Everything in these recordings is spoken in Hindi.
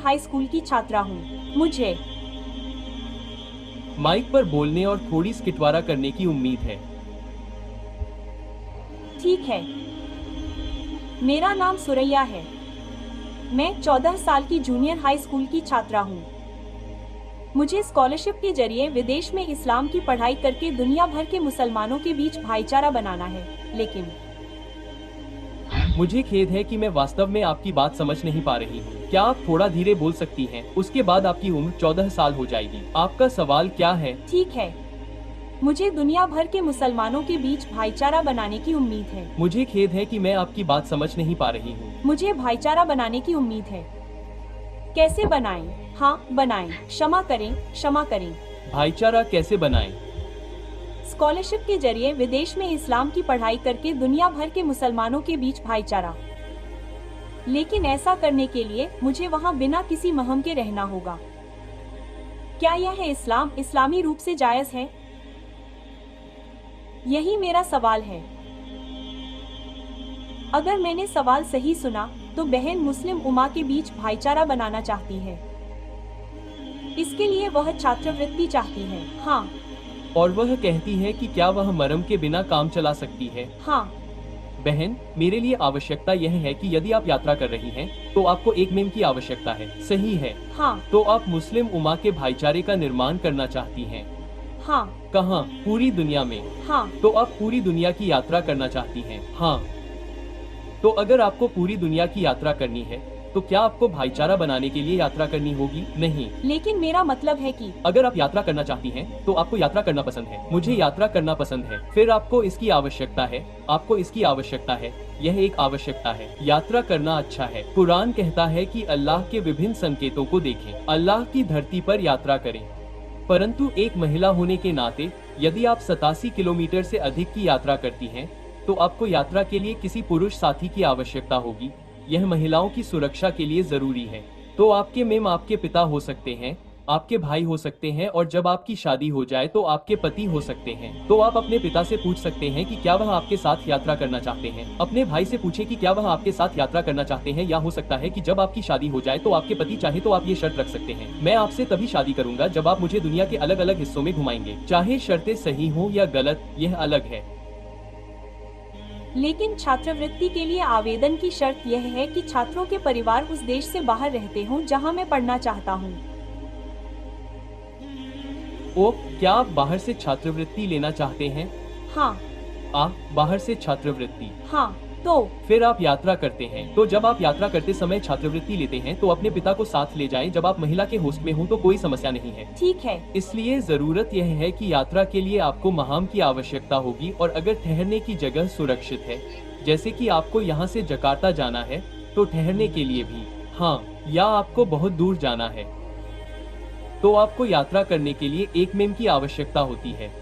हाई स्कूल की छात्रा हूँ। मुझे माइक पर बोलने और थोड़ी स्किटवारा करने की उम्मीद है। ठीक है। मेरा नाम सुरैया है। मैं 14 साल की जूनियर हाई स्कूल की छात्रा हूँ। मुझे स्कॉलरशिप के जरिए विदेश में इस्लाम की पढ़ाई करके दुनिया भर के मुसलमानों के बीच भाईचारा बनाना है, लेकिन मुझे खेद है कि मैं वास्तव में आपकी बात समझ नहीं पा रही हूँ। क्या आप थोड़ा धीरे बोल सकती हैं? उसके बाद आपकी उम्र 14 साल हो जाएगी। आपका सवाल क्या है? ठीक है। मुझे दुनिया भर के मुसलमानों के बीच भाईचारा बनाने की उम्मीद है। मुझे खेद है कि मैं आपकी बात समझ नहीं पा रही हूँ। मुझे भाईचारा बनाने की उम्मीद है। कैसे बनाएं? हाँ, बनाएं। क्षमा करें, क्षमा करें। भाईचारा कैसे बनाएं? स्कॉलरशिप के जरिए विदेश में इस्लाम की पढ़ाई करके दुनिया भर के मुसलमानों के बीच भाईचारा। लेकिन ऐसा करने के लिए मुझे वहाँ बिना किसी महम के रहना होगा। क्या यह इस्लामी रूप से जायज है? यही मेरा सवाल है। अगर मैंने सवाल सही सुना, तो बहन मुस्लिम उम्मा के बीच भाईचारा बनाना चाहती है। इसके लिए वह छात्रवृत्ति चाहती है। हाँ। और वह कहती है कि क्या वह मरहम के बिना काम चला सकती है? हाँ। बहन, मेरे लिए आवश्यकता यह है कि यदि आप यात्रा कर रही हैं, तो आपको एक मेम की आवश्यकता है, सही है? हाँ। तो आप मुस्लिम उम्मा के भाईचारे का निर्माण करना चाहती हैं? हाँ। कहाँ? पूरी दुनिया में? हाँ। तो आप पूरी दुनिया की यात्रा करना चाहती हैं? हाँ। तो अगर आपको पूरी दुनिया की यात्रा करनी है, तो क्या आपको भाईचारा बनाने के लिए यात्रा करनी होगी? नहीं। लेकिन मेरा मतलब है कि अगर आप यात्रा करना चाहती हैं, तो आपको यात्रा करना पसंद है। मुझे यात्रा करना पसंद है। फिर आपको इसकी आवश्यकता है। आपको इसकी आवश्यकता है। यह एक आवश्यकता है। यात्रा करना अच्छा है। कुरान कहता है कि अल्लाह के विभिन्न संकेतों को देखें। अल्लाह की धरती पर यात्रा करें। परंतु एक महिला होने के नाते, यदि आप 87 किलोमीटर से अधिक की यात्रा करती हैं, तो आपको यात्रा के लिए किसी पुरुष साथी की आवश्यकता होगी। यह महिलाओं की सुरक्षा के लिए जरूरी है। तो आपके मेम आपके पिता हो सकते हैं, आपके भाई हो सकते हैं, और जब आपकी शादी हो जाए तो आपके पति हो सकते हैं। तो आप अपने पिता से पूछ सकते हैं कि क्या वह आपके साथ यात्रा करना चाहते हैं। अपने भाई से पूछे कि क्या वह आपके साथ यात्रा करना चाहते हैं, या हो सकता है कि जब आपकी शादी हो जाए तो आपके पति चाहे तो आप ये शर्त रख सकते हैं, मैं आपसे तभी शादी करूंगा जब आप मुझे दुनिया के अलग अलग हिस्सों में घुमाएंगे। चाहे शर्तें सही हो या गलत, यह अलग है। लेकिन छात्रवृत्ति के लिए आवेदन की शर्त यह है कि छात्रों के परिवार उस देश से बाहर रहते हों जहां मैं पढ़ना चाहता हूं। ओ, क्या आप बाहर से छात्रवृत्ति लेना चाहते हैं? हाँ। बाहर से छात्रवृत्ति? हाँ। तो फिर आप यात्रा करते हैं। तो जब आप यात्रा करते समय छात्रवृत्ति लेते हैं, तो अपने पिता को साथ ले जाएं। जब आप महिला के होस्ट में हो तो कोई समस्या नहीं है। ठीक है। इसलिए जरूरत यह है कि यात्रा के लिए आपको महाम की आवश्यकता होगी, और अगर ठहरने की जगह सुरक्षित है, जैसे कि आपको यहाँ से जकार्ता जाना है, तो ठहरने के लिए भी। हाँ, या आपको बहुत दूर जाना है, तो आपको यात्रा करने के लिए एक मेम की आवश्यकता होती है।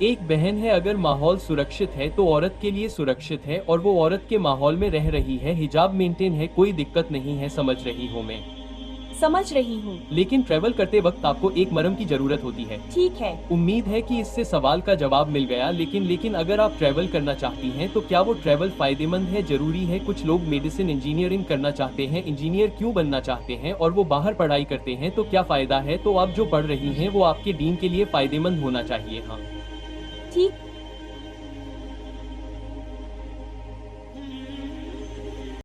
एक बहन है। अगर माहौल सुरक्षित है तो औरत के लिए सुरक्षित है, और वो औरत के माहौल में रह रही है, हिजाब मेंटेन है, कोई दिक्कत नहीं है। समझ रही हो? मैं समझ रही हूँ। लेकिन ट्रैवल करते वक्त आपको एक मरहम की जरूरत होती है। ठीक है। उम्मीद है कि इससे सवाल का जवाब मिल गया। लेकिन अगर आप ट्रैवल करना चाहती हैं, तो क्या वो ट्रैवल फायदेमंद है? जरूरी है। कुछ लोग मेडिसिन इंजीनियरिंग करना चाहते हैं। इंजीनियर क्यों बनना चाहते हैं, और वो बाहर पढ़ाई करते हैं, तो क्या फायदा है? तो आप जो पढ़ रही हैं वो आपके डीन के लिए फायदेमंद होना चाहिए। हाँ। ठीक।